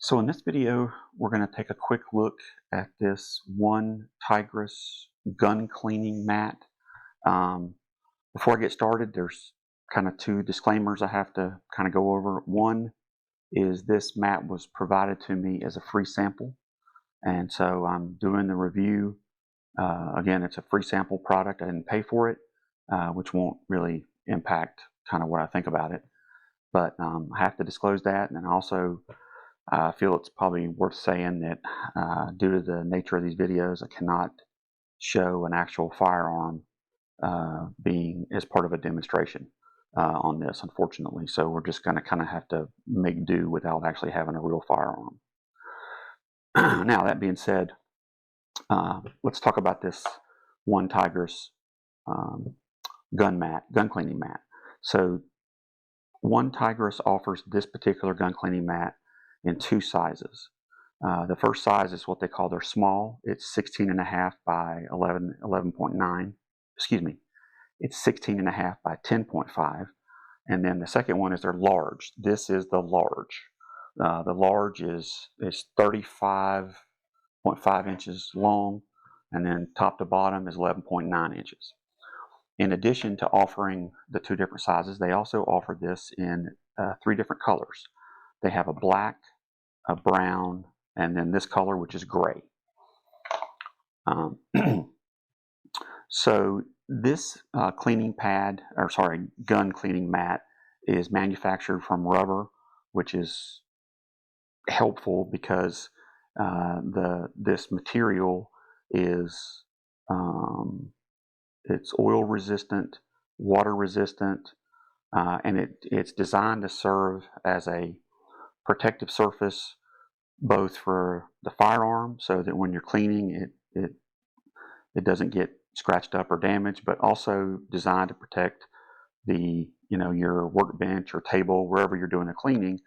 So in this video, we're going to take a quick look at this Onetigris gun cleaning mat. Before I get started, there's kind of two disclaimers I have to kind of go over. One is this mat was provided to me as a free sample, and so I'm doing the review. Again, it's a free sample product. I didn't pay for it, which won't really impact kind of what I think about it. But I have to disclose that, and also I feel it's probably worth saying that due to the nature of these videos, I cannot show an actual firearm being as part of a demonstration on this, unfortunately. So we're just going to kind of have to make do without actually having a real firearm. Now, that being said, let's talk about this Onetigris gun cleaning mat. So Onetigris offers this particular gun cleaning mat in two sizes. The first size is what they call their small. It's 16.5 by 11.9. Excuse me. It's 16.5 by 10.5. And then the second one is their large. This is the large. The large is 35.5 inches long, and then top to bottom is 11.9 inches. In addition to offering the two different sizes, they also offer this in three different colors. They have a black, a brown, and then this color, which is gray. So this gun cleaning mat is manufactured from rubber, which is helpful because this material is it's oil resistant, water resistant, and it's designed to serve as a protective surface both for the firearm, so that when you're cleaning it doesn't get scratched up or damaged, but also designed to protect your workbench or table wherever you're doing the cleaning,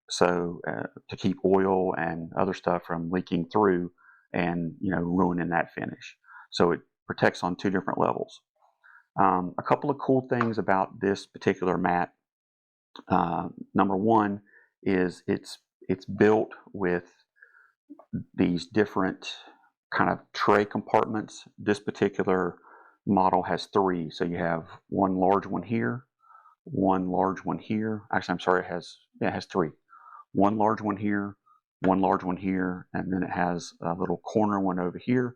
so to keep oil and other stuff from leaking through and ruining that finish. So it protects on two different levels. A couple of cool things about this particular mat. Number one is it's built with these different kind of tray compartments. This particular model has three. So you have one large one here, one large one here. Actually, I'm sorry, it has three. One large one here, one large one here, and then it has a little corner one over here.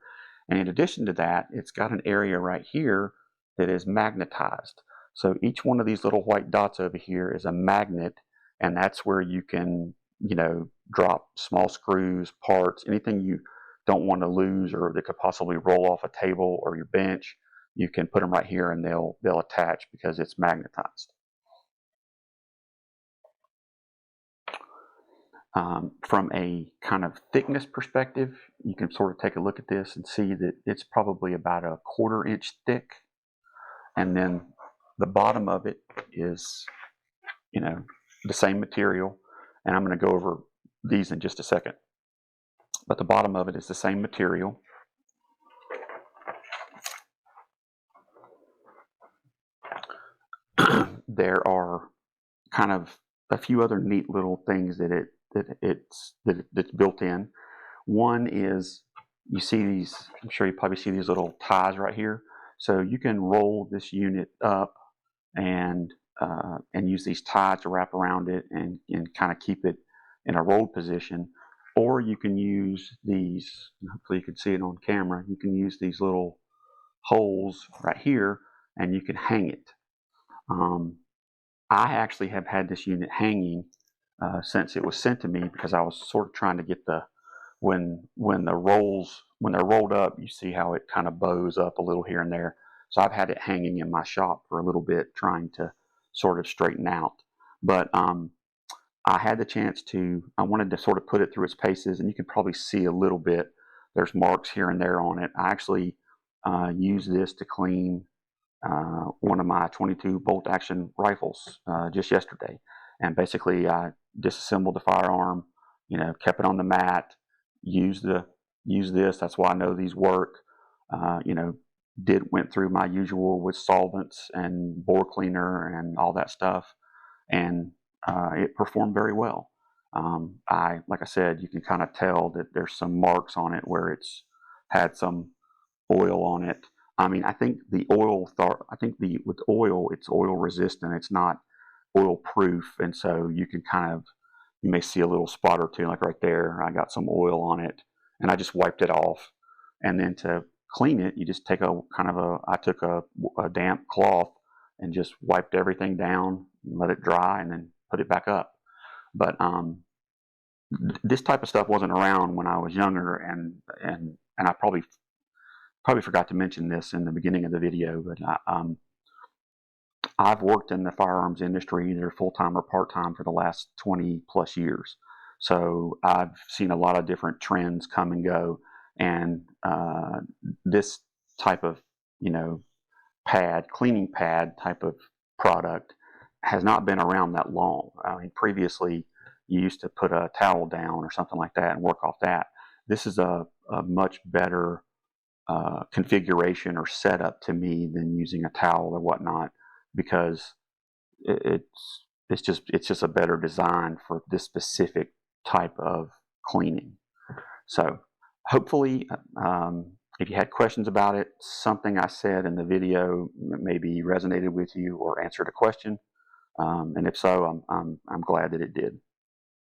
And in addition to that, it's got an area right here that is magnetized. So each one of these little white dots over here is a magnet, and that's where you can, drop small screws, parts, anything you don't want to lose or that could possibly roll off a table or your bench. You can put them right here and they'll attach because it's magnetized. From a kind of thickness perspective, you can sort of take a look at this and see that it's probably about a 1/4 inch thick. And then the bottom of it is, the same material. And I'm going to go over these in just a second. But the bottom of it is the same material. There are kind of a few other neat little things that's built in. One is, you see these, I'm sure you probably see these little ties right here. So you can roll this unit up and use these ties to wrap around it and kind of keep it in a rolled position. Or you can use these, hopefully you can see it on camera, you can use these little holes right here and you can hang it. I actually have had this unit hanging since it was sent to me, because I was sort of trying to get when they're rolled up, you see how it kind of bows up a little here and there. So I've had it hanging in my shop for a little bit, trying to sort of straighten out. But I had the chance I wanted to sort of put it through its paces, and you can probably see a little bit. There's marks here and there on it. I actually used this to clean one of my 22 bolt action rifles just yesterday. And basically I disassembled the firearm, kept it on the mat, used this. That's why I know these work. Went through my usual with solvents and bore cleaner and all that stuff, and it performed very well. Like I said, you can kind of tell that there's some marks on it where it's had some oil on it. I mean, I think with oil, it's oil resistant. It's not oil proof, and so you may see a little spot or two, like right there. I got some oil on it, and I just wiped it off. And then to clean it, you just take I took a damp cloth and just wiped everything down, let it dry, and then put it back up. But this type of stuff wasn't around when I was younger, and I probably forgot to mention this in the beginning of the video, but I've worked in the firearms industry either full-time or part-time for the last 20 plus years. So I've seen a lot of different trends come and go, and this type of, cleaning pad type of product has not been around that long. I mean, previously you used to put a towel down or something like that and work off that. This is a much better configuration or setup to me than using a towel or whatnot, because it's just a better design for this specific type of cleaning. So hopefully, if you had questions about it, something I said in the video maybe resonated with you or answered a question, and if so, I'm glad that it did.